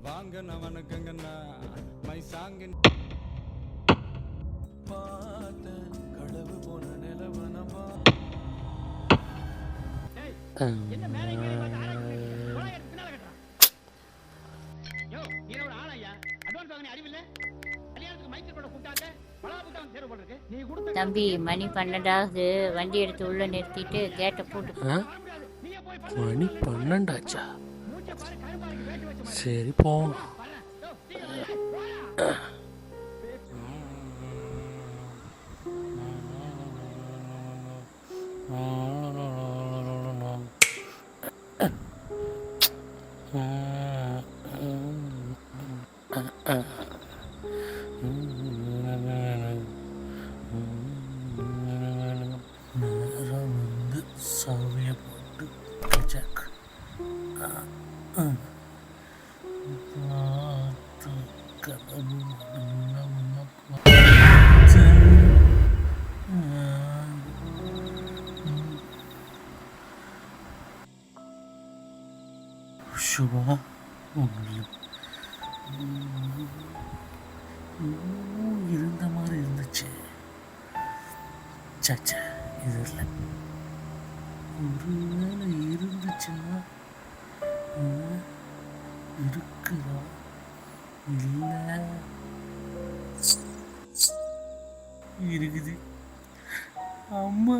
வாங்கண்ணா வணக்கங்கண்ணா மை சாங்கின் பார்த்த கடவு போன நிலவனமா என்ன மேலே கீழே பார்த்து ஆராய்ச்சி கொலை எடுத்து பின்னால கட்டறான். யோ நீரோட ஆளையா அட்வான்ஸ் வாங்கனே அறிவில்ல கல்யாணத்துக்கு மைக்கேல் கூட கூட்டாங்க பலாபுட்டான் தேர்வு போட்டுருக்கு நீ கொடுத்த தம்பி மணி 12 வண்டி எடுத்து உள்ள நிறுத்திட்டு கேட்டை போட்டு. மணி 12 சரி போவோம். நேரம் வந்து சாவியை போட்டு ஜாக் பார்த்து கதவு சுபா உங்களுக்கு இருந்த மாதிரி இருந்துச்சு. சச்சா இது இல்லை. ஒருவேளை இருந்துச்சுன்னா இருக்குதா இல்லை இருக்குது. அம்மா